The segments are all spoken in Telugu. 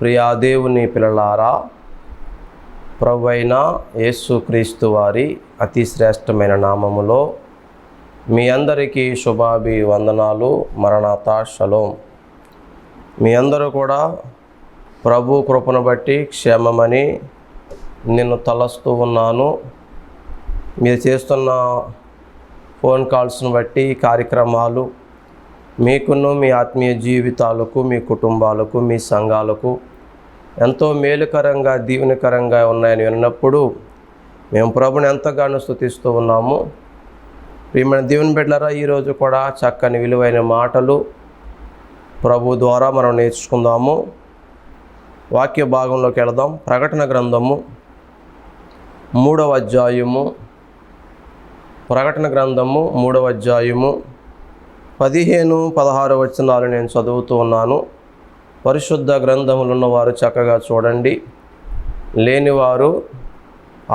ప్రియా దేవుని పిల్లలారా, ప్రభువైన యేసుక్రీస్తు వారి అతి శ్రేష్టమైన నామములో మీ అందరికీ శుభాభివందనాలు. మరణాతా షలోం. మీ అందరూ కూడా ప్రభు కృపను బట్టి క్షేమమని నేను తలస్తూ ఉన్నాను. మీరు చేస్తున్న ఫోన్ కాల్స్ను బట్టి కార్యక్రమాలు మీకును మీ ఆత్మీయ జీవితాలకు, మీ కుటుంబాలకు, మీ సంఘాలకు ఎంతో మేలుకరంగా, దీవెనకరంగా ఉన్నాయని విన్నప్పుడు మేము ప్రభుని ఎంతగానో స్తుతిస్తూ ఉన్నాము. ప్రియమైన దేవుని బిడ్డలారా, ఈరోజు కూడా చక్కని విలువైన మాటలు ప్రభు ద్వారా మనం నేర్చుకుందాము. వాక్య భాగంలోకి వెళదాం. ప్రకటన గ్రంథము 3వ అధ్యాయము. ప్రకటన గ్రంథము 3వ అధ్యాయము 15-16 వచనాలు నేను చదువుతూ ఉన్నాను. పరిశుద్ధ గ్రంథములు ఉన్నవారు చక్కగా చూడండి, లేనివారు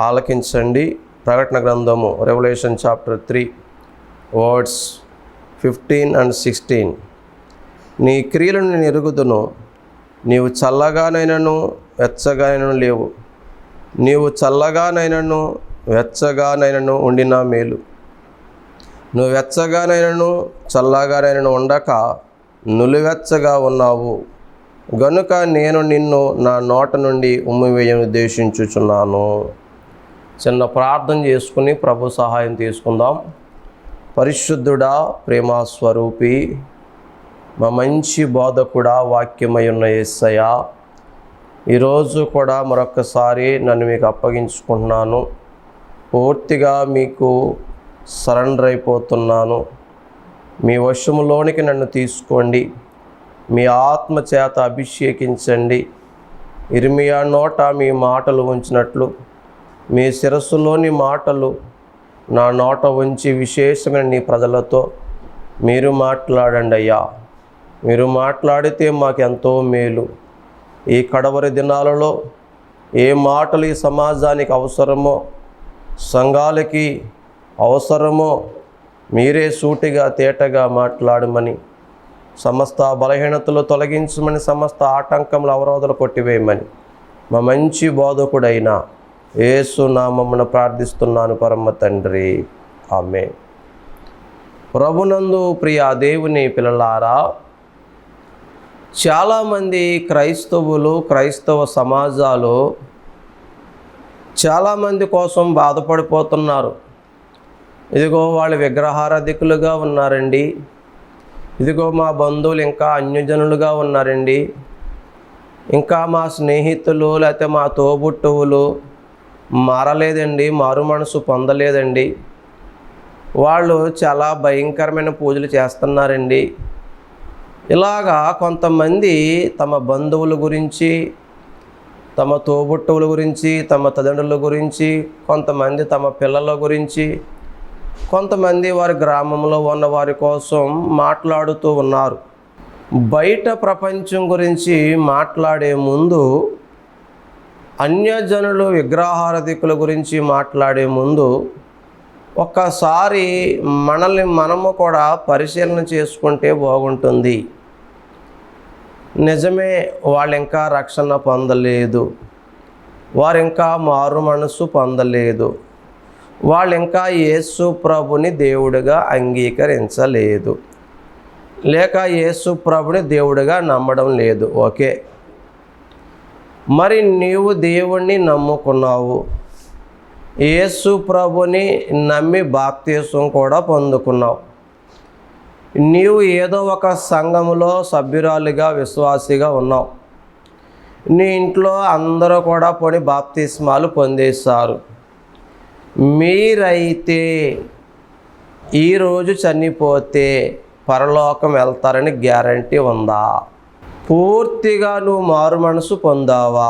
ఆలకించండి. ప్రకటన గ్రంథము రెవల్యూషన్ చాప్టర్ 3 వర్డ్స్ 15 and 16. నీ క్రియలను నేను ఎరుగుదును, నీవు చల్లగానైనను వెచ్చగానైనను లేవు. నీవు చల్లగానైనను వెచ్చగానైనను ఉండినా మేలు. నువ్వు వెచ్చగానైనను చల్లగానైనను ఉండక నులివెచ్చగా ఉన్నావు గనుక నేను నిన్ను నా నోట నుండి ఉమ్మివేయను ఉద్దేశించుచున్నాను. చిన్న ప్రార్థన చేసుకుని ప్రభు సహాయం తీసుకుందాం. పరిశుద్ధుడా, ప్రేమస్వరూపి, మా మంచి బోధకుడా, వాక్యమై ఉన్న యేసయ్యా, ఈరోజు కూడా మరొక్కసారి నన్ను మీకు అప్పగించుకుంటున్నాను. పూర్తిగా మీకు సరెండర్ అయిపోతున్నాను. మీ వశములోనికి నన్ను తీసుకోండి. మీ ఆత్మ చేత అభిషేకించండి. ఇర్మియా నోట మీ మాటలు ఉంచినట్లు మీ శిరస్సులోని మాటలు నా నోట ఉంచి విశేషమైన నీ ప్రజలతో మీరు మాట్లాడండి అయ్యా. మీరు మాట్లాడితే మాకెంతో మేలు. ఈ కడవరి దినాలలో ఏ మాటలు ఈ సమాజానికి అవసరమో, సంఘాలకి అవసరమో మీరే సూటిగా తేటగా మాట్లాడమని, సమస్త బలహీనతలు తొలగించమని, సమస్త ఆటంకములు అవరోధాలు కొట్టివేయమని మా మంచి బోధకుడైన యేసు నామమున ప్రార్థిస్తున్నాను పరమ తండ్రి, ఆమేన్. ప్రభునందు ప్రియా దేవుని పిల్లలారా, చాలామంది క్రైస్తవులు, క్రైస్తవ సమాజాలు చాలామంది కోసం బాధపడిపోతున్నారు. ఇదిగో వాళ్ళు విగ్రహారాధికులుగా ఉన్నారండి. ఇదిగో మా బంధువులు ఇంకా అన్యజనులుగా ఉన్నారండి. ఇంకా మా స్నేహితులు లేకపోతే మా తోబుట్టువులు మారలేదండి, మారు మనసు పొందలేదండి. వాళ్ళు చాలా భయంకరమైన పూజలు చేస్తున్నారండి. ఇలాగా కొంతమంది తమ బంధువుల గురించి, తమ తోబుట్టువుల గురించి, తమ తల్లిదండ్రుల గురించి, కొంతమంది తమ పిల్లల గురించి, కొంతమంది వారి గ్రామంలో ఉన్న వారి కోసం మాట్లాడుతూ ఉన్నారు. బయట ప్రపంచం గురించి మాట్లాడే ముందు, అన్యజనులు విగ్రహారాధికుల గురించి మాట్లాడే ముందు ఒక్కసారి మనల్ని మనము కూడా పరిశీలన చేసుకుంటే బాగుంటుంది. నిజమే, వాళ్ళు ఇంకా రక్షణ పొందలేదు, వారు ఇంకా మారు మనసు పొందలేదు, వాళ్ళు ఇంకా యేసు ప్రభుని దేవుడిగా అంగీకరించలేదు, లేక యేసు ప్రభుని దేవుడిగా నమ్మడం లేదు. ఓకే, మరి నీవు దేవుణ్ణి నమ్ముకున్నావు, యేసు ప్రభుని నమ్మి బాప్తీసం కూడా పొందుకున్నావు. నీవు ఏదో ఒక సంఘములో సభ్యురాలిగా, విశ్వాసిగా ఉన్నావు. నీ ఇంట్లో అందరూ కూడా పోని బాప్తిస్మాలు పొందేశారు. మీరైతే ఈరోజు చనిపోతే పరలోకం వెళ్తారని గ్యారంటీ ఉందా? పూర్తిగా నువ్వు మారు మనసు పొందావా?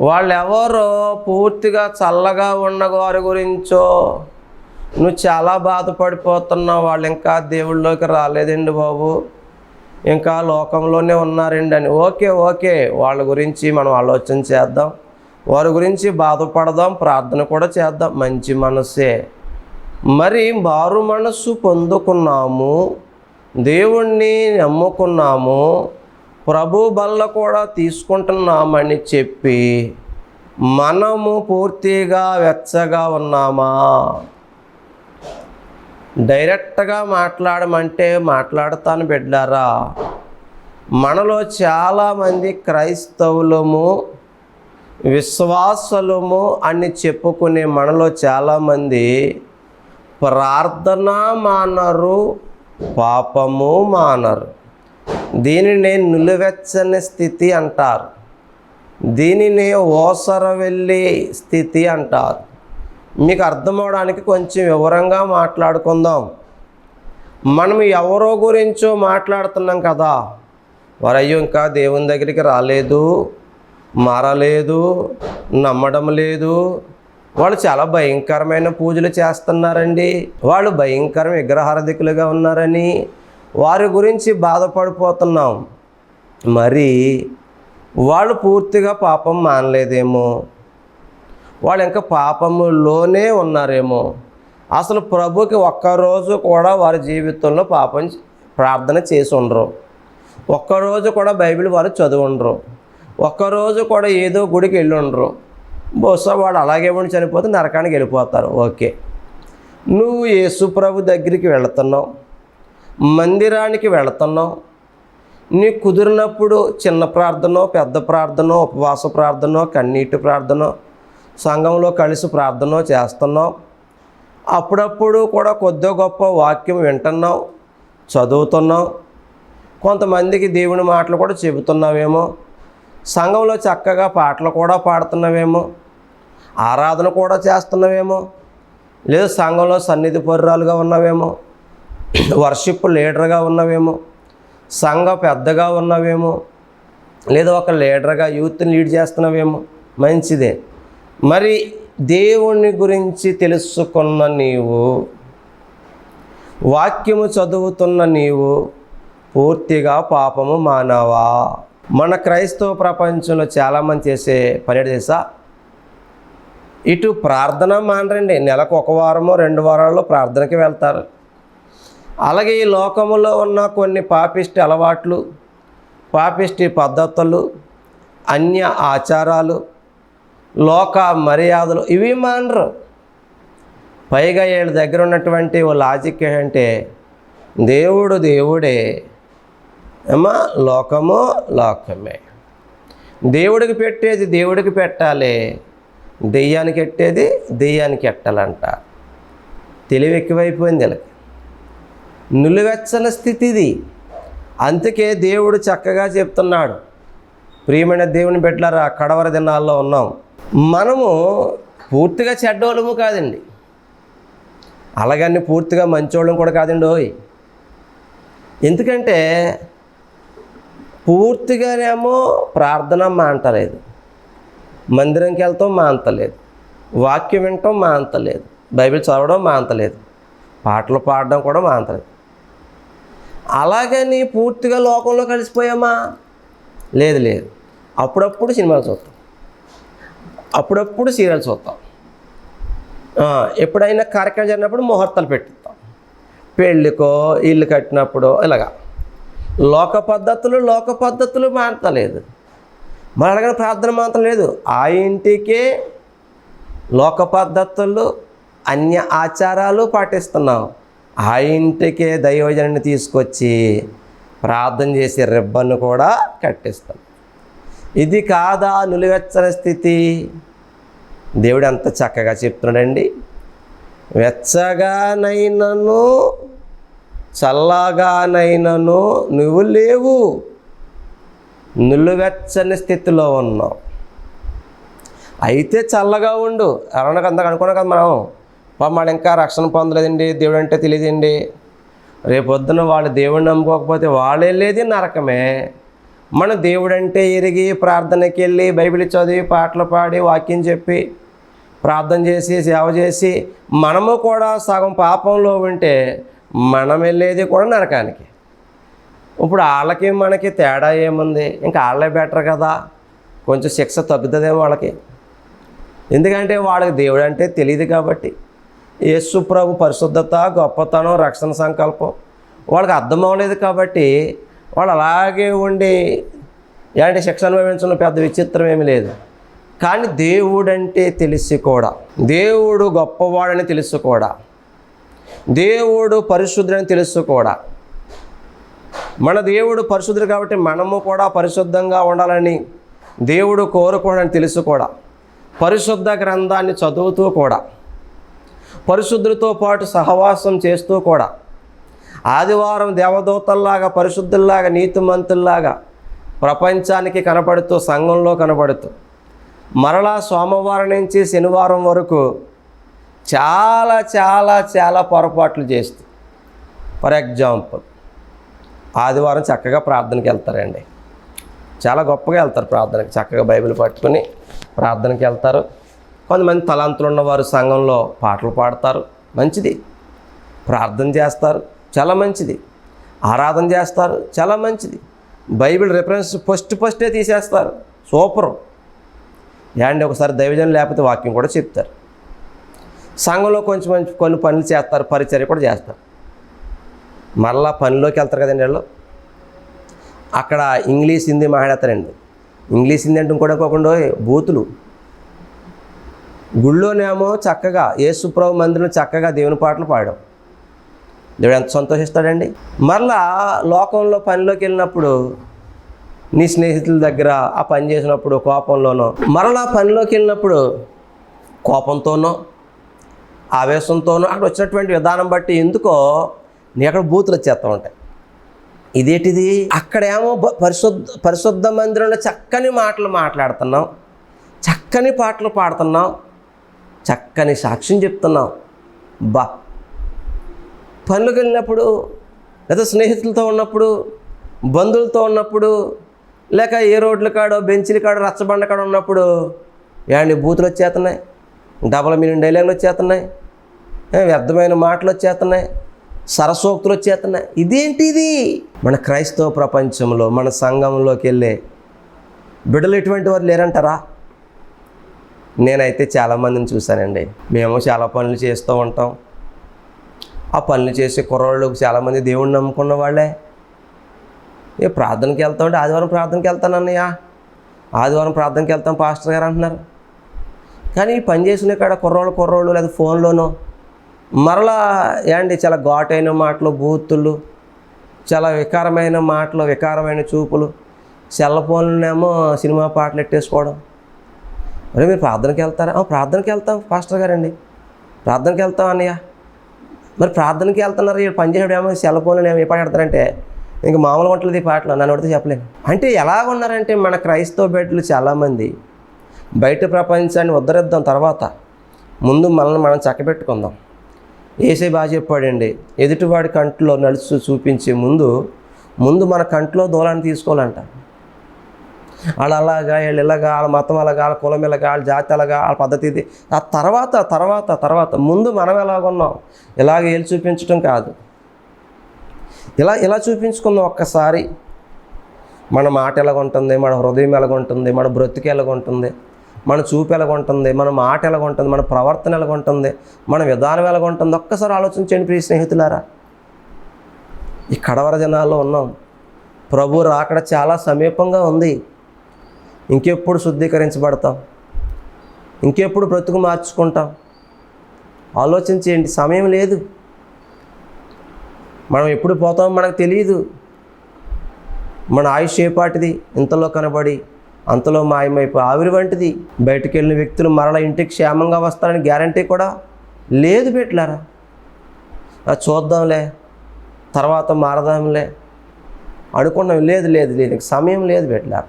వాళ్ళెవరో పూర్తిగా చల్లగా ఉన్న వారి గురించో నువ్వు చాలా బాధపడిపోతున్నావు. వాళ్ళు ఇంకా దేవుళ్ళలోకి రాలేదండి బాబు, ఇంకా లోకంలోనే ఉన్నారండి అని. ఓకే, వాళ్ళ గురించి మనం ఆలోచన చేద్దాం, వారి గురించి బాధపడదాం, ప్రార్థన కూడా చేద్దాం, మంచి మనసే. మరి మారు మనస్సు పొందుకున్నాము, దేవుణ్ణి నమ్ముకున్నాము, ప్రభు బల్ల కూడా తీసుకుంటున్నామని చెప్పి మనము పూర్తిగా వెచ్చగా ఉన్నామా? డైరెక్ట్గా మాట్లాడమంటే మాట్లాడతాను బిడ్డారా. మనలో చాలామంది క్రైస్తవులము, విశ్వాసులము అని చెప్పుకునే మనలో చాలామంది ప్రార్థన మానరు, పాపము మానరు. దీనిని నిలువెచ్చని స్థితి అంటారు. దీనిని ఓసరవెల్లి స్థితి అంటారు. మీకు అర్థమవడానికి కొంచెం వివరంగా మాట్లాడుకుందాం. మనం ఎవరో గురించో మాట్లాడుతున్నాం కదా, వారయ్యో ఇంకా దేవుని దగ్గరికి రాలేదు, మారలేదు, నమ్మడం లేదు, వాళ్ళు చాలా భయంకరమైన పూజలు చేస్తున్నారండి, వాళ్ళు భయంకర విగ్రహారాధికులుగా ఉన్నారని వారి గురించి బాధపడిపోతున్నాం. మరి వాళ్ళు పూర్తిగా పాపం మానలేదేమో, వాళ్ళు ఇంకా పాపములోనే ఉన్నారేమో. అసలు ప్రభుకి ఒక్కరోజు కూడా వారి జీవితంలో ప్రార్థన చేసి ఉండరు, ఒక్కరోజు కూడా బైబిల్ వారు చదివి ఉండరు, ఒక్కరోజు కూడా ఏదో గుడికి వెళ్ళి ఉండరు. బహుశా వాడు అలాగే ఉండి చనిపోతే నరకానికి వెళ్ళిపోతారు. ఓకే, నువ్వు యేసు ప్రభు దగ్గరికి వెళుతున్నావు, మందిరానికి వెళుతున్నావు, నీకు కుదిరినప్పుడు చిన్న ప్రార్థనో, పెద్ద ప్రార్థనో, ఉపవాస ప్రార్థనో, కన్నీటి ప్రార్థనో, సంఘంలో కలిసి ప్రార్థనో చేస్తున్నావు. అప్పుడప్పుడు కూడా కొద్దిగా గొప్ప వాక్యం వింటున్నావు, చదువుతున్నావు, కొంతమందికి దేవుని మాటలు కూడా చెబుతున్నావేమో, సంఘంలో చక్కగా పాటలు కూడా పాడుతున్నావేమో, ఆరాధన కూడా చేస్తున్నావేమో, లేదా సంఘంలో సన్నిధి పరురాలుగా ఉన్నావేమో, వర్షిప్ లీడర్గా ఉన్నావేమో, సంఘ పెద్దగా ఉన్నావేమో, లేదా ఒక లీడర్గా యూత్ని లీడ్ చేస్తున్నావేమో. మంచిదే. మరి దేవుని గురించి తెలుసుకున్న నీవు, వాక్యము చదువుతున్న నీవు పూర్తిగా పాపము మానవా? మన క్రైస్తవ ప్రపంచంలో చాలామంది చేసే పని తెలుసా? ఇటు ప్రార్థన మానరండి, నెలకు 1 వారమో 2 వారాల్లో ప్రార్థనకి వెళ్తారు. అలాగే ఈ లోకములో ఉన్న కొన్ని పాపిష్టి అలవాట్లు, పాపిష్టి పద్ధతులు, అన్య ఆచారాలు, లోక మర్యాదలు ఇవి మానరు. పైగా వీళ్ళ దగ్గర ఉన్నటువంటి ఓ లాజిక్ ఏంటంటే దేవుడు దేవుడే అమ్మా, లోకము లోకమే, దేవుడికి పెట్టేది దేవుడికి పెట్టాలి, దెయ్యానికి ఎట్టేది దెయ్యానికి ఎట్టాలంట. తెలివి ఎక్కువైపోయింది వీళ్ళకి. నిలువెచ్చని స్థితి ఇది. అందుకే దేవుడు చక్కగా చెప్తున్నాడు, ప్రియమైన దేవుని బిడ్డలారా, కడవరి దినాల్లో ఉన్నాం. మనము పూర్తిగా చెడ్డోళ్ళము కాదండి, అలాగని పూర్తిగా మంచోళ్ళం కూడా కాదండి. ఎందుకంటే పూర్తిగానేమో ప్రార్థన మాంటలేదు, మందిరంకి వెళ్తాం మాంతలేదు, వాక్యం వినటం మాంతలేదు, బైబిల్ చదవడం మాంతలేదు, పాటలు పాడడం కూడా మాంతలేదు. అలాగని పూర్తిగా లోకంలో కలిసిపోయామా? లేదు లేదు. అప్పుడప్పుడు సినిమాలు చూస్తాం, అప్పుడప్పుడు సీరియల్స్ చూస్తాం, ఎప్పుడైనా కార్యక్రమం జరిగినప్పుడు ముహూర్తాలు పెట్టిస్తాం, పెళ్ళికో ఇల్లు కట్టినప్పుడు ఇలాగా లోక పద్ధతులు మానతలేదు. మన అడగని ప్రార్థన మాత్రం లేదు. ఆ ఇంటికే లోక పద్ధతులు, అన్య ఆచారాలు పాటిస్తున్నాం. ఆ ఇంటికే దైవజనాన్ని తీసుకొచ్చి ప్రార్థన చేసే రిబ్బన్ను కూడా కట్టిస్తాం. ఇది కాదా నిలువెచ్చని స్థితి? దేవుడు ఎంత చక్కగా చెప్తున్నాడండి. వెచ్చగానైనను చల్లగానైనను నువ్వు లేవు, నిలువెచ్చని స్థితిలో ఉన్నావు. అయితే చల్లగా ఉండు. ఎవరన్నా అంతకు అనుకున్నాం కదా మనం, వాళ్ళు ఇంకా రక్షణ పొందలేదండి, దేవుడు అంటే తెలియదండి, రేపొద్దున వాళ్ళు దేవుడిని నమ్ముకోకపోతే వాళ్ళు వెళ్ళేది నరకమే. మన దేవుడు అంటే ఎరిగి ప్రార్థనకి వెళ్ళి బైబిల్ చదివి పాటలు పాడి వాక్యం చెప్పి ప్రార్థన చేసి సేవ చేసి మనము కూడా సగం పాపంలో ఉంటే మనం వెళ్ళేది కూడా నరకానికి. ఇప్పుడు వాళ్ళకి మనకి తేడా ఏముంది? ఇంకా వాళ్ళే బెటర్ కదా, కొంచెం శిక్ష తగ్గుతుందేమో వాళ్ళకి. ఎందుకంటే వాళ్ళకి దేవుడు అంటే తెలియదు కాబట్టి. యేసు ప్రభు పరిశుద్ధత, గొప్పతనం, రక్షణ సంకల్పం వాళ్ళకి అర్థం అవ్వలేదు కాబట్టి వాళ్ళు అలాగే ఉండి ఎలాంటి శిక్ష అనుభవించడం పెద్ద విచిత్రం ఏమీ లేదు. కానీ దేవుడంటే తెలిసి కూడా, దేవుడు గొప్పవాడని తెలుసు కూడా, దేవుడు పరిశుద్ధుడని తెలుసు కూడా, మన దేవుడు పరిశుద్ధుడు కాబట్టి మనము కూడా పరిశుద్ధంగా ఉండాలని దేవుడు కోరుకోవడని తెలుసు కూడా, పరిశుద్ధ గ్రంథాన్ని చదువుతూ కూడా, పరిశుద్ధులతో పాటు సహవాసం చేస్తూ కూడా, ఆదివారం దేవదూతల్లాగా పరిశుద్ధుల్లాగా నీతిమంతుల్లాగా ప్రపంచానికి కనపడుతూ, సంఘంలో కనపడుతూ, మరలా సోమవారం నుంచి శనివారం వరకు చాలా చాలా చాలా పొరపాట్లు చేస్తూ, ఫర్ ఎగ్జాంపుల్ ఆదివారం చక్కగా ప్రార్థనకి వెళ్తారండి, చాలా గొప్పగా వెళ్తారు ప్రార్థనకి, చక్కగా బైబిల్ పట్టుకుని ప్రార్థనకి వెళ్తారు. కొంతమంది తలాంతులు ఉన్నవారు సంఘంలో పాటలు పాడతారు, మంచిది. ప్రార్థన చేస్తారు, చాలా మంచిది. ఆరాధన చేస్తారు, చాలా మంచిది. బైబిల్ రిఫరెన్స్ ఫస్టే తీసేస్తారు, సూపరు. అండ్ ఒకసారి దైవజనం లేకపోతే వాక్యం కూడా చెప్తారు. సంఘంలో కొంచెం కొన్ని పనులు చేస్తారు, పరిచర్య కూడా చేస్తారు. మరలా పనిలోకి వెళ్తారు కదండి వాళ్ళు. అక్కడ ఇంగ్లీష్ హిందీ మాట్లాడతారండి. ఇంగ్లీష్ హిందీ అంటే ఇంకోకుండా బూతులు. గుళ్ళోనేమో చక్కగా యేసుప్రభు మందిరంలో చక్కగా దేవుని పాటలు పాడడం, దేవుడు ఎంత సంతోషిస్తాడండి. మరలా లోకంలో పనిలోకి వెళ్ళినప్పుడు నీ స్నేహితుల దగ్గర ఆ పని చేసినప్పుడు కోపంలోనో, మరలా పనిలోకి వెళ్ళినప్పుడు కోపంతోనో ఆవేశంతోనో అక్కడ వచ్చినటువంటి విధానం బట్టి ఎందుకో నీ అక్కడ బూతులు వచ్చేస్తూ ఉంటాయి. ఇదేంటిది? అక్కడేమో పరిశుద్ధ మందిరంలో చక్కని మాటలు మాట్లాడుతున్నాం, చక్కని పాటలు పాడుతున్నాం, చక్కని సాక్ష్యం చెప్తున్నాం. పనులకు వెళ్ళినప్పుడు లేదా స్నేహితులతో ఉన్నప్పుడు, బంధువులతో ఉన్నప్పుడు, లేక ఏ రోడ్ల కాడో బెంచీల కాడో రచ్చబండ కాడ ఉన్నప్పుడు ఏమండి బూతులు వచ్చేస్తున్నాయి, డబల్ మీనింగ్ డైలాగులు వచ్చేస్తున్నాయి, వ్యర్థమైన మాటలు వచ్చేస్తున్నాయి, సరసోక్తులు వచ్చేస్తున్నాయి. ఇదేంటిది? మన క్రైస్తవ ప్రపంచంలో మన సంఘంలోకి వెళ్ళే బిడ్డలు ఎటువంటి వారు లేరంటారా? నేనైతే చాలామందిని చూశానండి. మేము చాలా పనులు చేస్తూ ఉంటాం. ఆ పనులు చేసే కుర్రోళ్ళు చాలామంది దేవుణ్ణి నమ్ముకున్న వాళ్ళే. ప్రార్థనకి వెళ్తామంటే ఆదివారం ప్రార్థనకి వెళ్తాను అన్నయ్య, ఆదివారం ప్రార్థనకి వెళ్తాం పాస్టర్ గారు అంటున్నారు. కానీ ఈ పని చేసిన కాడ కుర్రోళ్ళు లేదా ఫోన్లోనో మరలా ఏండి చాలా ఘాటైన మాటలు, బూతులు, చాలా వికారమైన మాటలు, వికారమైన చూపులు, సెల్ ఫోన్లోనేమో సినిమా పాటలు ఎట్టేసుకోవడం. మరి మీరు ప్రార్థనకి వెళ్తారా? ప్రార్థనకి వెళ్తాం పాస్టర్ గారండి, ప్రార్థనకి వెళ్తాం అన్నయ్య. మరి ప్రార్థనకి వెళ్తున్నారు, వీళ్ళు పనిచేయడం ఏమో సెల్ ఫోన్లో ఏమో ఏ పాట పెడతారంటే ఇంక మామూలుగా ఉంటుంది ఈ పాటలు, నన్ను అడిగితే చెప్పలేను. అంటే ఎలాగ ఉన్నారంటే మన క్రైస్తవ బిడ్డలు చాలామంది బయట ప్రపంచాన్ని ఉద్ధరిద్దాం, తర్వాత ముందు మనల్ని మనం చక్కబెట్టుకుందాం. ఏసై బాగా చెప్పాడండి, ఎదుటివాడి కంట్లో నడుచు చూపించే ముందు మన కంట్లో దూలాన్ని తీసుకోవాలంట. వాళ్ళు అలాగా, వీళ్ళు ఇలాగా, వాళ్ళ మతం అలాగా, వాళ్ళ కులం ఇలాగా, వాళ్ళ జాతి అలాగా, వాళ్ళ పద్ధతి ఇది. ఆ తర్వాత ముందు మనం ఎలాగున్నాం ఇలాగ ఏళ్ళు చూపించడం కాదు, ఇలా చూపించుకుందాం. ఒక్కసారి మన మాట ఎలాగుంటుంది, మన హృదయం ఎలాగుంటుంది, మన బ్రతుకు ఎలాగుంటుంది, మన చూపు ఎలాగుంటుంది, మన మాట ఎలాగుంటుంది, మన ప్రవర్తన ఎలాగుంటుంది, మన విధానం ఎలాగుంటుంది, ఒక్కసారి ఆలోచించండి ప్రియ స్నేహితులారా. ఈ కడవర దినాల్లో ఉన్నాం, ప్రభు రాకడ చాలా సమీపంగా ఉంది. ఇంకెప్పుడు శుద్ధీకరించబడతాం, ఇంకెప్పుడు బ్రతుకు మార్చుకుంటాం? ఆలోచించేయండి. సమయం లేదు, మనం ఎప్పుడు పోతామో మనకు తెలియదు. మన ఆయుష్ ఏపాటిది, ఇంతలో కనబడి అంతలో మాయమైపోయి ఆవిరి వంటిది. బయటికి వెళ్ళిన వ్యక్తులు మరలా ఇంటికి క్షేమంగా వస్తారని గ్యారంటీ కూడా లేదు బిడ్డలారా. చూద్దాంలే, తర్వాత మారదాంలే అనుకున్నాం. లేదు, సమయం లేదు బిడ్డలారా,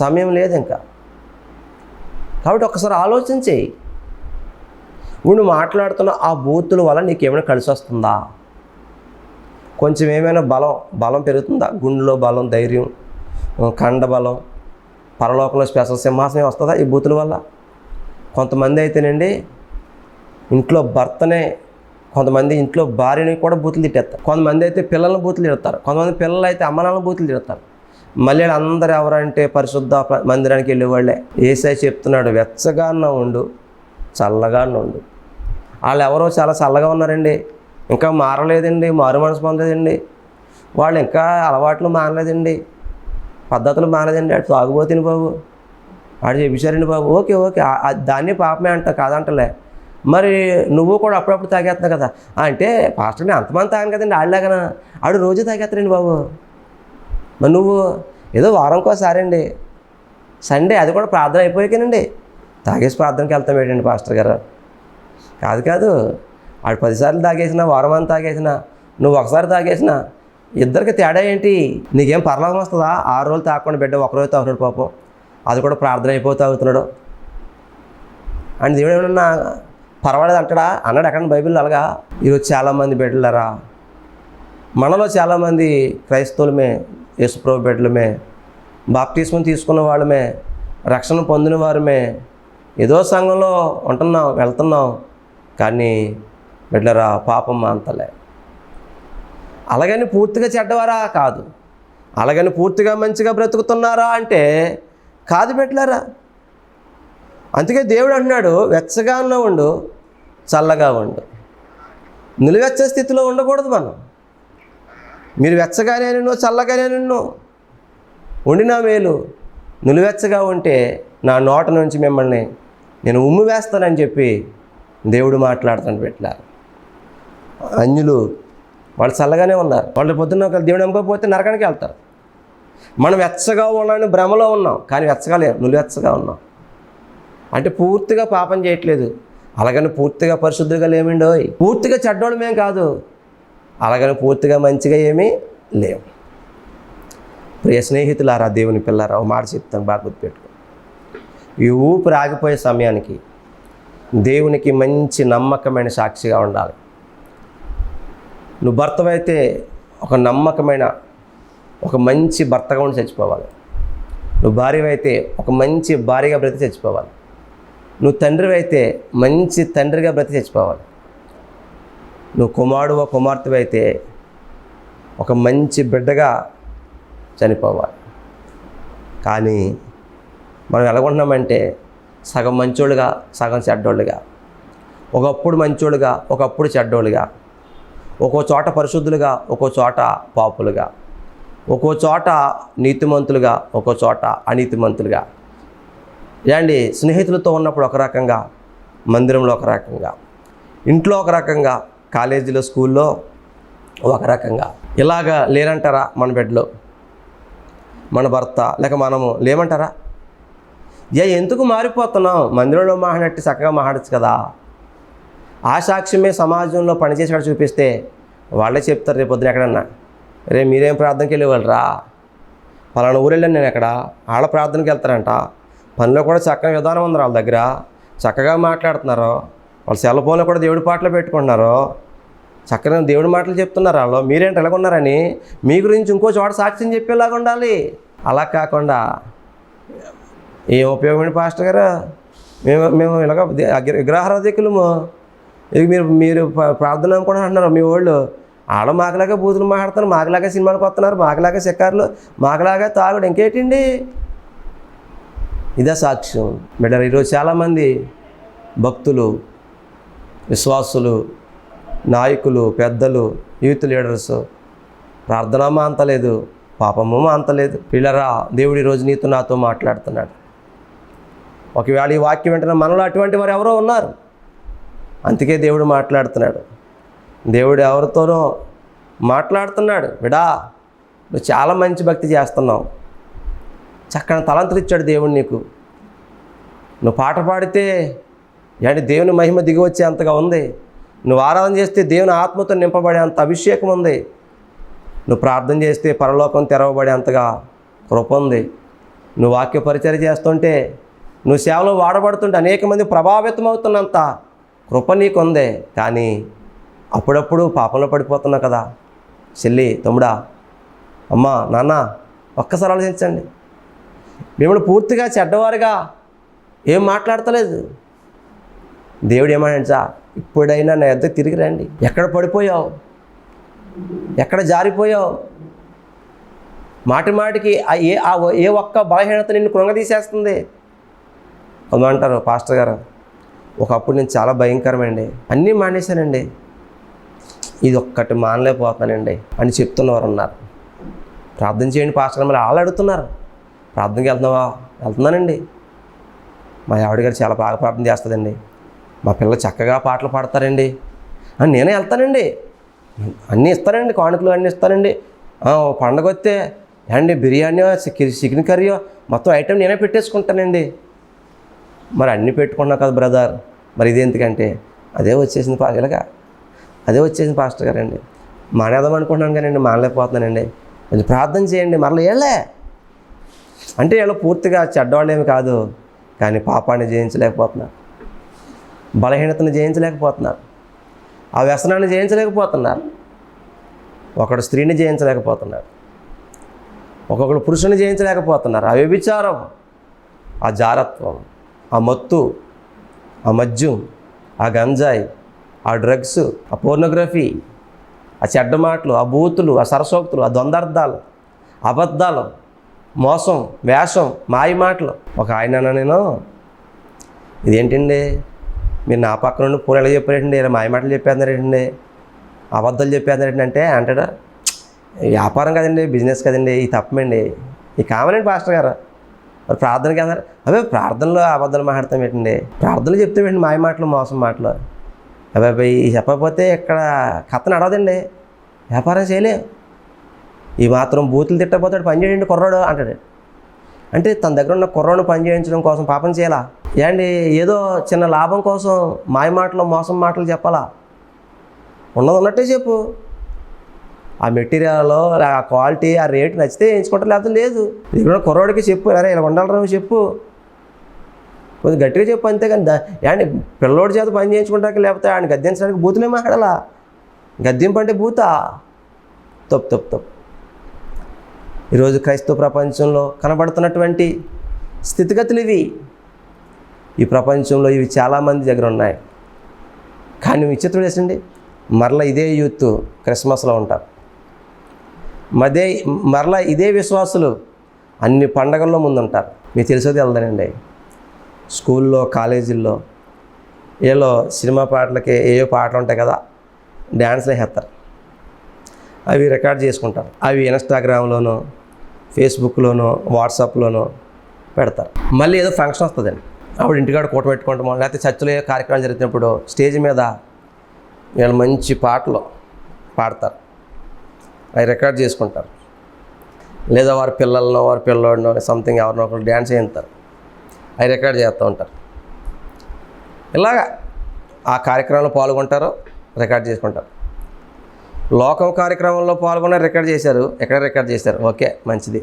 సమయం లేదు ఇంకా. కాబట్టి ఒక్కసారి ఆలోచించేయి. నువ్వు మాట్లాడుతున్న ఆ బూతుల వల్ల నీకేమైనా కలిసి వస్తుందా? కొంచెం ఏమైనా బలం పెరుగుతుందా? గుండెలో బలం, ధైర్యం, కండ బలం, పరలోకంలో స్పెషల్ సింహాసనం వస్తుందా ఈ బూతుల వల్ల? కొంతమంది అయితేనండి ఇంట్లో భర్తనే, కొంతమంది ఇంట్లో భార్యని కూడా బూతులు తిట్టేస్తారు. కొంతమంది అయితే పిల్లలను బూతులు తిడతారు. కొంతమంది పిల్లలు అయితే అమ్మనాలను బూతులు తిడతారు. మళ్ళీ అందరూ ఎవరంటే పరిశుద్ధ మందిరానికి వెళ్ళేవాళ్ళే. యేసయ్య చెప్తున్నాడు, వెచ్చగా ఉండు, చల్లగా ఉండు. వాళ్ళు ఎవరో చాలా చల్లగా ఉన్నారండి, ఇంకా మారలేదండి, మారు మనసు పొందలేదండి. వాళ్ళు ఇంకా అలవాట్లు మానలేదండి, పద్ధతులు మానలేదండి. ఆడు తాగుబోతిని బాబు, ఆడు చెప్పారండి బాబు. ఓకే ఓకే, దాన్ని పాపమే అంట, కాదంటలే. మరి నువ్వు కూడా అప్పుడప్పుడు తాగేస్తున్నావు కదా అంటే, పాస్టర్ నేను అంతమంది తాగాను కదండి ఆడలాగనా, ఆడు రోజు తాగేస్తాడండి బాబు. మరి నువ్వు ఏదో వారంకోసారి అండి, సండే, అది కూడా ప్రార్థన అయిపోయాకేనండి తాగేసి ప్రార్థనకి వెళ్తాం ఏంటండి పాస్టర్ గారు. కాదు కాదు, ఆడు 10 సార్లు తాగేసినా, వారం అంతా తాగేసినా, నువ్వు ఒకసారి తాగేసినా, ఇద్దరికి తేడా ఏంటి? నీకేం పరలోకం వస్తుందా? 6 రోజులు తాగకుండా బిడ్డ ఒకరోజు తాగుతున్నాడు పాపం, అది కూడా ప్రార్థన అయిపోతే తాగుతున్నాడు అని దేవుడు ఏమన్నా పర్వాలేదు అంటాడా? అన్నాడు ఎక్కడ బైబిల్లో అలాగా? ఈరోజు చాలామంది బిడ్డలరా, మనలో చాలామంది క్రైస్తవులమే, యేసుప్రభు బిడ్డలమే, బాప్తిస్మం తీసుకున్న వాళ్ళమే, రక్షణ పొందిన వారమే, ఏదో సంఘంలో ఉంటున్నాం, వెళ్తున్నాం, కానీ బిడ్డలరా పాపం అంతలే. అలాగని పూర్తిగా చెడ్డవారా? కాదు. అలాగని పూర్తిగా మంచిగా బ్రతుకుతున్నారా అంటే కాదు బిడ్డలారా. అందుకే దేవుడు అంటున్నాడు, వెచ్చగా ఉండు, చల్లగా ఉండు. నిలువెచ్చ స్థితిలో ఉండకూడదు మనం. మీరు వెచ్చగానే నిన్ను, చల్లగానే నిన్ను ఉండినా మేలు, నిలువెచ్చగా ఉంటే నా నోట నుంచి మిమ్మల్ని నేను ఉమ్మి వేస్తానని చెప్పి దేవుడు మాట్లాడుతాను బిడ్డలారా. అన్యులు వాళ్ళు చల్లగానే ఉన్నారు, వాళ్ళు పొద్దున్న ఒక దేవుడు నమ్మకపోతే నరకానికి వెళ్తారు. మనం వెచ్చగా ఉన్నామని భ్రమలో ఉన్నాం, కానీ వెచ్చగా లేవు, నిలువెచ్చగా ఉన్నాం. అంటే పూర్తిగా పాపం చేయట్లేదు, అలాగని పూర్తిగా పరిశుద్ధంగా లేమండోయ్. పూర్తిగా చెడ్డోళ్ళమేం కాదు, అలాగని పూర్తిగా మంచిగా ఏమీ లేవు. ప్రియ స్నేహితులారా, దేవుని పిల్లారా, ఓ మాట చెప్తాను, బాగా గుర్తుపెట్టుకో. ఈ ఊపిరి ఆగిపోయే సమయానికి దేవునికి మంచి నమ్మకమైన సాక్షిగా ఉండాలి. నువ్వు భర్తవైతే ఒక నమ్మకమైన, ఒక మంచి భర్తగా ఉండి చచ్చిపోవాలి. నువ్వు భార్యవైతే ఒక మంచి భార్యగా బ్రతి చచ్చిపోవాలి. నువ్వు తండ్రివైతే మంచి తండ్రిగా బ్రతి చచ్చిపోవాలి. నువ్వు కుమారుడు కుమార్తెవైతే ఒక మంచి బిడ్డగా చనిపోవాలి. కానీ మనం ఎలాగుంటున్నామంటే సగం మంచోళ్ళుగా, సగం చెడ్డోళ్ళుగా, ఒకప్పుడు మంచోళ్ళుగా, ఒకప్పుడు చెడ్డోళ్ళుగా, ఒక్కో చోట పరిశుద్ధులుగా, ఒక్కో చోట పాపులుగా, ఒక్కో చోట నీతిమంతులుగా, ఒక్కో చోట అనీతిమంతులుగా. ఏమండి, స్నేహితులతో ఉన్నప్పుడు ఒక రకంగా, మందిరంలో ఒక రకంగా, ఇంట్లో ఒక రకంగా, కాలేజీలో, స్కూల్లో ఒక రకంగా. ఇలాగా లేరంటారా మన బిడ్డలో, మన భర్త, లేక మనము లేమంటారా? ఎందుకు మారిపోతున్నాం? మందిరంలో మాట్లాడినట్టు చక్కగా మాట్లాడచ్చు కదా. ఆ సాక్ష్యమే సమాజంలో పనిచేసేవాడు చూపిస్తే వాళ్ళే చెప్తారు రేపు పొద్దున ఎక్కడన్నా, రే మీరేం ప్రార్థనకి వెళ్ళేవాళ్ళరా, పలానా ఊరు వెళ్ళాను నేను, ఎక్కడ వాళ్ళ ప్రార్థనకి వెళ్తారంట, పనిలో కూడా చక్కని విధానం ఉంది వాళ్ళ దగ్గర, చక్కగా మాట్లాడుతున్నారు, వాళ్ళ సెల్ ఫోన్లో కూడా దేవుడి పాటలు పెట్టుకుంటున్నారు, చక్కగా దేవుడి మాటలు చెప్తున్నారు వాళ్ళు, మీరేంటి ఎలాగున్నారని మీ గురించి ఇంకో చోట సాక్ష్యం చెప్పేలాగా ఉండాలి. అలా కాకుండా ఏం ఉపయోగపడి పాస్టర్ గారు, మేము ఇలాగ విగ్రహారాధికులము, ఇది మీరు ప్రార్థన కూడా అంటున్నారు మీ వాళ్ళు, ఆడ మాకులాగా బూతులు మాట్లాడుతున్నారు, మాకులాగా సినిమాలకు వస్తున్నారు, మాకులాగా షికారులు, మాకులాగా తాగుడు, ఇంకేంటండి? ఇదే సాక్ష్యం బిడ్డలు. ఈరోజు చాలామంది భక్తులు, విశ్వాసులు, నాయకులు, పెద్దలు, యూత్ లీడర్స్ ప్రార్థనమా అంతలేదు, పాపము అంతలేదు. పిల్లరా, దేవుడు ఈరోజు నీతో నాతో మాట్లాడుతున్నాడు. ఒకవేళ ఈ వాక్యం వెంటనే మనలో అటువంటి వారు ఎవరో ఉన్నారు, అందుకే దేవుడు మాట్లాడుతున్నాడు. దేవుడు ఎవరితోనో మాట్లాడుతున్నాడు. బిడా, నువ్వు చాలా మంచి భక్తి చేస్తున్నావు, చక్కని తలంతులు ఇచ్చాడు దేవుడు నీకు. నువ్వు పాట పాడితే దేవుని మహిమ దిగి వచ్చే అంతగా ఉంది, నువ్వు ఆరాధన చేస్తే దేవుని ఆత్మతో నింపబడే అంత అభిషేకం ఉంది, నువ్వు ప్రార్థన చేస్తే పరలోకం తెరవబడే అంతగా కృప ఉంది, నువ్వు వాక్య పరిచర్య చేస్తుంటే, నువ్వు సేవలో వాడబడుతుంటే అనేక మంది ప్రభావితం అవుతున్నంత కృప నీకుందే. కానీ అప్పుడప్పుడు పాపంలో పడిపోతున్నావు కదా. చెల్లి, తమ్ముడా, అమ్మ, నాన్న, ఒక్కసారి ఆలోచించండి. మిమ్మల్ని పూర్తిగా చెడ్డవారుగా ఏం మాట్లాడతలేదు. దేవుడు ఏమన్నా, ఇప్పుడైనా నా యొద్దకు తిరిగి రండి. ఎక్కడ పడిపోయావు, ఎక్కడ జారిపోయావు, మాటి మాటికి ఏ ఒక్క బలహీనత నిన్ను కృంగదీసేస్తుంది. అంటారు, పాస్టర్ గారు ఒకప్పుడు నేను చాలా భయంకరమండి, అన్నీ మానేశానండి, ఇది ఒక్కటి మానలేకపోతానండి అని చెప్తున్నవారు ఉన్నారు. ప్రార్థన చేయండి పాస్టర్ గారు. మళ్ళీ వాళ్ళు అడుగుతున్నారు, ప్రార్థనకి వెళ్తున్నావా? వెళ్తున్నానండి. మా ఆవిడ గారు చాలా బాగా ప్రార్థన చేస్తుందండి, మా పిల్లలు చక్కగా పాటలు పాడతారండి. నేనే వెళ్తానండి, అన్నీ ఇస్తానండి, కానుకలు అన్నీ ఇస్తానండి. పండగ వస్తే అండి బిర్యానీ, చికెన్ కర్రీ మొత్తం ఐటెం నేనే పెట్టేసుకుంటానండి. మరి అన్నీ పెట్టుకున్నావు కదా బ్రదర్, మరి ఇది ఎందుకంటే అదే వచ్చేసింది అదే వచ్చేసింది పాస్టర్ గారండి. మానేద్దాం అనుకుంటున్నాను కానీ మానలేకపోతున్నానండి, కొంచెం ప్రార్థన చేయండి. మరలా ఏళ్ళే అంటే వీళ్ళు పూర్తిగా చెడ్డవాళ్ళేమి కాదు, కానీ పాపాన్ని జయించలేకపోతున్నారు, బలహీనతను జయించలేకపోతున్నారు, ఆ వ్యసనాన్ని జయించలేకపోతున్నారు. ఒకడు స్త్రీని జయించలేకపోతున్నారు, ఒక్కొక్కడు పురుషుని జయించలేకపోతున్నారు. ఆ వ్యభిచారం, ఆ జారత్వం, ఆ మత్తు, ఆ మద్యం, ఆ గంజాయి, ఆ డ్రగ్స్, ఆ పోర్నోగ్రఫీ, ఆ చెడ్డ మాటలు, ఆ బూతులు, ఆ సరసోక్తులు, ఆ ద్వందార్థాలు, అబద్ధాలు, మోసం, వేషం, మాయ మాటలు. ఒక ఆయన నేను, ఇదేంటండి మీరు నా పక్క నుండి పూలు ఎలా చెప్పారేంటండి, ఇలా మాయ మాటలు చెప్పేస్తున్నారేంటండి, అబద్ధాలు చెప్పేస్తున్నారేంటి అంటే అంటాడా, వ్యాపారం కదండి, బిజినెస్ కదండి, ఈ తప్పమండి, ఈ కామనండి పాస్టర్ గారు. మరి ప్రార్థనకి అన్నారు, అవే ప్రార్థనలో అబద్ధాలు మాట్లాడతాం ఏంటండి, ప్రార్థనలు చెప్తామేంటి మాయ మాటలు, మోసం మాటలు. అబ్బాయి ఈ చెప్పకపోతే ఇక్కడ కథ నడవదండి, వ్యాపారం చేయలేం. ఈ మాత్రం బూతులు తిట్టకపోతాడు, పని చేయండి కుర్రాడు అంటాడు. అంటే తన దగ్గర ఉన్న కుర్రాడు పని చేయించడం కోసం పాపం చేయాలా ఏండి, ఏదో చిన్న లాభం కోసం మాయ మాటలు, మోసం మాటలు చెప్పాలా? ఉన్నది ఉన్నట్టే చెప్పు. ఆ మెటీరియల్, ఆ క్వాలిటీ, ఆ రేటు నచ్చితే వేయించుకుంటారు, లేకపోతే లేదు. ఇక్కడ కుర్రాడికి చెప్పు, అరే ఇలా ఉండాలి చెప్పు, కొంచెం గట్టిగా చెప్పు, అంతేగాని ఏండి పిల్లోడి చేత పని చేయించుకుంటాక లేకపోతే ఆయన గద్దించడానికి బూతులే మాట్లాడాలా? గద్దింపు అంటే బూతా? తప్పు. ఈరోజు క్రైస్తవ ప్రపంచంలో కనబడుతున్నటువంటి స్థితిగతులు ఇవి. ఈ ప్రపంచంలో ఇవి చాలామంది దగ్గర ఉన్నాయి. కానీ విచిత్రం చేసండి, మరలా ఇదే యూత్ క్రిస్మస్లో ఉంటారు, మరలా ఇదే విశ్వాసులు అన్ని పండగల్లో ముందుంటారు. మీకు తెలిసేది వెళ్దానండి, స్కూల్లో, కాలేజీల్లో ఏలో సినిమా పాటలకి ఏవో పాటలు ఉంటాయి కదా, డ్యాన్స్లు వేస్తారు, అవి రికార్డ్ చేసుకుంటారు, అవి ఇన్స్టాగ్రామ్లోనో, ఫేస్బుక్లోనో, వాట్సాప్లోనో పెడతారు. మళ్ళీ ఏదో ఫంక్షన్ వస్తుందండి, అప్పుడు ఇంటికాడ కూట పెట్టుకుంటామో, లేకపోతే చర్చిలో కార్యక్రమాలు జరుగుతున్నప్పుడు స్టేజ్ మీద వీళ్ళు మంచి పాటలు పాడతారు, అవి రికార్డ్ చేసుకుంటారు. లేదా వారి పిల్లలను, వారి పిల్లోడినో సంథింగ్ ఎవరినో ఒకరు డ్యాన్స్ చేస్తారు, అవి రికార్డ్ చేస్తూ ఉంటారు. ఇలాగా ఆ కార్యక్రమంలో పాల్గొంటారు, రికార్డ్ చేసుకుంటారు. లోకం కార్యక్రమంలో పాల్గొన్న రికార్డ్ చేశారు, ఎక్కడ రికార్డ్ చేశారు, ఓకే మంచిది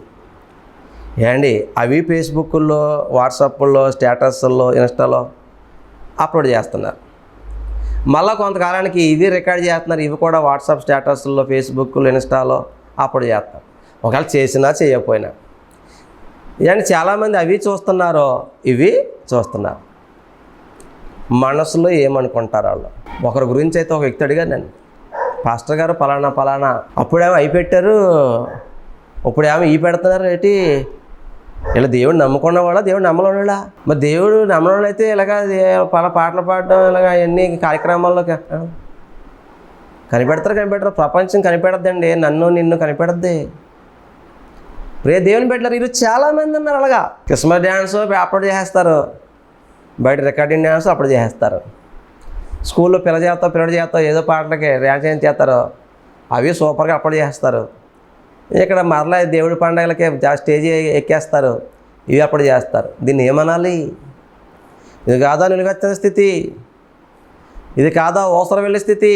ఏండి. అవి ఫేస్బుక్లో, వాట్సాప్లో, స్టేటస్ల్లో, ఇన్స్టాలో అప్లోడ్ చేస్తున్నారు. మళ్ళీ కొంతకాలానికి ఇవి రికార్డ్ చేస్తున్నారు, ఇవి కూడా వాట్సాప్ స్టేటస్ల్లో, ఫేస్బుక్లో, ఇన్స్టాలో అప్లోడ్ చేస్తారు. ఒకవేళ చేసినా చేయకపోయినా ఇవన్నీ చాలామంది అవి చూస్తున్నారో ఇవి చూస్తున్నారు. మనసులో ఏమనుకుంటారు వాళ్ళు. ఒకరి గురించి అయితే ఒక వ్యక్తి అడిగారు నన్ను, పాస్టర్ గారు పలానా అప్పుడేమో అవి పెట్టారు, ఇప్పుడేమో ఈ పెడుతున్నారు ఏంటి, ఇలా దేవుడు నమ్ముకున్న వాళ్ళ, దేవుడు నమ్మలేవాళ్ళ? మరి దేవుడు నమ్మడం అయితే ఇలాగ పాటలు పాడడం, ఇలాగ అవన్నీ కార్యక్రమాల్లో కనిపెడతారు. ప్రపంచం కనిపెడద్దండి, నన్ను నిన్ను కనిపెడద్ది. దేవుని పెట్టారు. ఈరోజు చాలామంది ఉన్నారు అలాగా. క్రిస్మస్ డ్యాన్స్ అప్లోడ్ చేసేస్తారు, బయట రికార్డింగ్ డ్యాన్స్ అప్లోడ్ చేసేస్తారు, స్కూల్లో పిల్లడు చేస్తావు ఏదో పాటలకి డ్యాన్స్ చేస్తారు, అవి సూపర్గా అప్లోడ్ చేస్తారు. ఇక్కడ మరలా దేవుడి పండుగలకి స్టేజ్ ఎక్కేస్తారు, ఇవి అప్లోడ్ చేస్తారు. దీన్ని ఏమనాలి? ఇది కాదా నిలువెత్తని స్థితి? ఇది కాదా అవసరం వెళ్ళే స్థితి?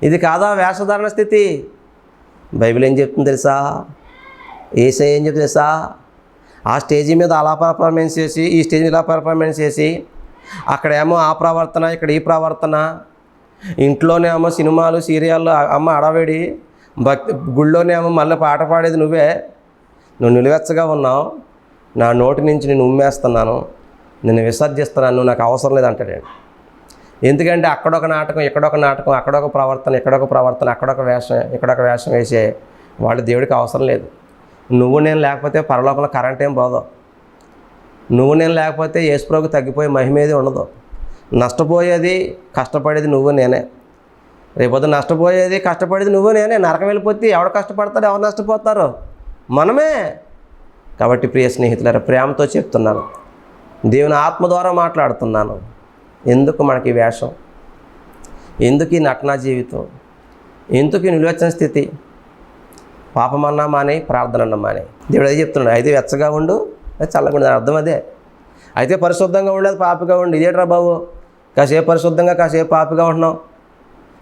ఇది కాదా వేషధారణ స్థితి? బైబిల్ ఏం చెప్తుంది తెలుసా? యేసయ్య ఏం చెప్తుంది తెలుసా? ఆ స్టేజీ మీద అలా పర్ఫార్మెన్స్ చేసి, ఈ స్టేజ్ ఇలా పర్ఫార్మెన్స్ చేసి, అక్కడేమో ఆ ప్రవర్తన, ఇక్కడ ఈ ప్రవర్తన, ఇంట్లోనేమో సినిమాలు, సీరియళ్ళు, అమ్మ అడవేడి, గుళ్ళోనేమో మళ్ళీ పాట పాడేది నువ్వు నిలువెచ్చగా ఉన్నావు, నా నోటి నుంచి నేను ఉమ్మేస్తున్నాను, నేను విసర్జిస్తున్నాను, నాకు అవసరం లేదు అంటాడండి. ఎందుకంటే అక్కడొక నాటకం, ఇక్కడొక నాటకం, అక్కడొక ప్రవర్తన, అక్కడొక వేషం వేసే వాళ్ళు దేవుడికి అవసరం లేదు. నువ్వు నేను లేకపోతే పరలోకంలో కరెంట్ ఏం పోదు, నువ్వు నేను లేకపోతే యేసుప్రభువుకి తగ్గిపోయే మహిమేది ఉండదు. నష్టపోయేది, కష్టపడేది నువ్వు నేనే. రేపొద్దు నష్టపోయేది కష్టపడేది నువ్వు నేనే. నరకం వెళ్ళిపోతే ఎవరు కష్టపడతారు, ఎవరు నష్టపోతారు? మనమే. కాబట్టి ప్రియ స్నేహితులారా, ప్రేమతో చెప్తున్నాను, దేవుని ఆత్మ ద్వారా మాట్లాడుతున్నాను. ఎందుకు మనకి ఈ వేషం? ఎందుకు ఈ నటనా జీవితం? ఎందుకు ఈ నిలువెచ్చని స్థితి? పాపమన్నా మానే, ప్రార్థన అన్నా మానే. దేవుడు అదే చెప్తున్నాడు. అయితే వెచ్చగా ఉండు, చల్లగా ఉండు. అర్థం అదే. అయితే పరిశుద్ధంగా ఉండేది పాపిగా ఉండు. ఇదేట్రా బాబు, కాసేపు పరిశుద్ధంగా కాసేపు పాపిగా ఉంటున్నావు,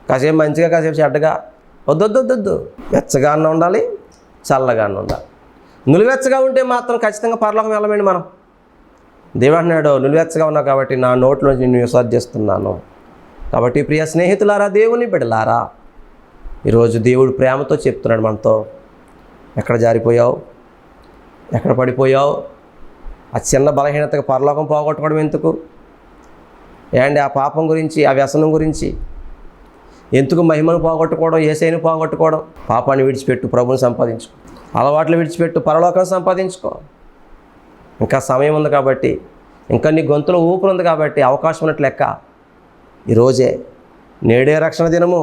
కాసేపు మంచిగా కాసేపు చెడ్డగా. వద్దొద్దొద్దొద్దు. వెచ్చగా అన్న ఉండాలి, చల్లగా అన్న ఉండాలి. నులివెచ్చగా ఉంటే మాత్రం ఖచ్చితంగా పరలోకం వెళ్ళమండి మనం. దేవుడు అంటున్నాడు, నులివెచ్చగా ఉన్నావు కాబట్టి నా నోట్లోంచి నిన్ను విసర్జిస్తున్నాను. కాబట్టి ప్రియ స్నేహితులారా, దేవుని బిడ్డలారా, ఈరోజు దేవుడు ప్రేమతో చెప్తున్నాడు మనతో. ఎక్కడ జారిపోయావు? ఎక్కడ పడిపోయావు? ఆ చిన్న బలహీనతకు పరలోకం పోగొట్టుకోవడం ఎందుకు? ఆ పాపం గురించి, ఆ వ్యసనం గురించి ఎందుకు? మహిమను పోగొట్టుకోవడం, యేసయ్యను పోగొట్టుకోవడం. పాపాన్ని విడిచిపెట్టు, ప్రభువుని సంపాదించుకో. అలవాట్లు విడిచిపెట్టు, పరలోకాన్ని సంపాదించుకో. ఇంకా సమయం ఉంది కాబట్టి, ఇంకా నీ గొంతులో ఊపిరి ఉంది కాబట్టి అవకాశం ఉన్నట్లు లెక్క. ఈరోజే, నేడే రక్షణ దినము,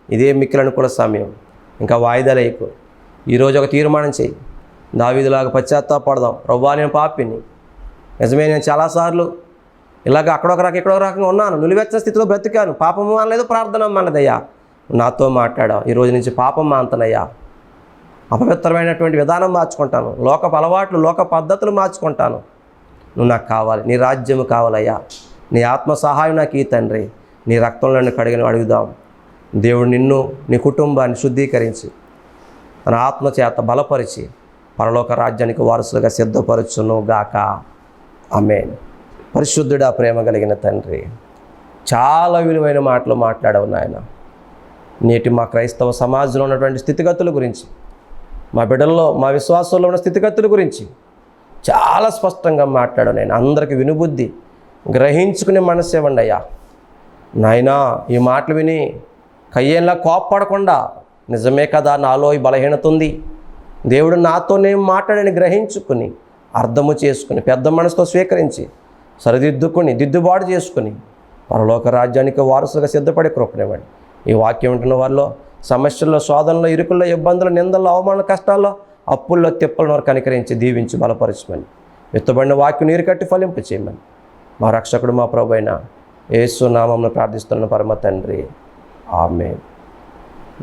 ఇదే మిక్కిలి అనుకూల సమయం. ఇంకా వాయిదాలు వేయకు. ఈరోజు ఒక తీర్మానం చేయి. దావీదులాగా పశ్చాత్తాపడదాం. ప్రభువా, నేను పాపిని, నిజమే, నేను చాలాసార్లు ఇలాగ అక్కడొక రకంగా ఉన్నాను, నులివెచ్చని స్థితిలో బ్రతికాను, పాపము అనలేదు, ప్రార్థన అన్నదయ్యా. నాతో మాట్లాడావు. ఈరోజు నుంచి పాపం మాంతనయ్యా, అపవిత్రమైనటువంటి విధానం మార్చుకుంటాను, లోకపు అలవాట్లు, లోక పద్ధతులు మార్చుకుంటాను. నువ్వు నాకు కావాలి, నీ రాజ్యము కావాలయ్యా, నీ ఆత్మ సహాయం నాకు ఈ తండ్రి, నీ రక్తంలో నన్ను కడిగిన అడుగుదాం. దేవుడు నిన్ను, నీ కుటుంబాన్ని శుద్ధీకరించి తన ఆత్మ చేత బలపరిచి పరలోక రాజ్యానికి వారసులుగా సిద్ధపరచును గాక. ఆమేన్. పరిశుద్ధుడా, ప్రేమ కలిగిన తండ్రి, చాలా విలువైన మాటలు మాట్లాడవు నాయన. నేటి మా క్రైస్తవ సమాజంలో ఉన్నటువంటి స్థితిగతుల గురించి, మా బిడ్డల్లో, మా విశ్వాసంలో ఉన్న స్థితిగతుల గురించి చాలా స్పష్టంగా మాట్లాడావు నేను. అందరికీ వినుబుద్ధి, గ్రహించుకునే మనసు ఇవ్వండి అయ్యా. నాయనా, ఈ మాటలు విని కయ్యేలా కోప్పడకుండా, నిజమే కదా, నాలో ఈ బలహీనత ఉంది, దేవుడు నాతోనే మాట్లాడని గ్రహించుకుని, అర్థము చేసుకుని, పెద్ద మనసుతో స్వీకరించి, సరిదిద్దుకుని, దిద్దుబాటు చేసుకుని పరలోక రాజ్యానికి వారసులుగా సిద్ధపడే కృపనివ్వండి. ఈ వాక్యం వింటున్న వారిలో సమస్యల్లో, శోధనలో, ఇరుకుల్లో, ఇబ్బందులు, నిందల్లో, అవమాన కష్టాల్లో, అప్పుల్లో, తిప్పలను వారు కనికరించి దీవించి బలపరచమని, విత్తబడిన వాక్యం నీరు కట్టి ఫలింపు చేయమని మా రక్షకుడు, మా ప్రభు అయిన యేసు నామమున ప్రార్థిస్తున్న పరమ తండ్రి. Amen.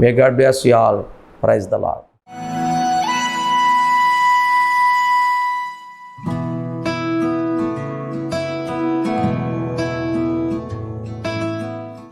May God bless you all. Praise the lord.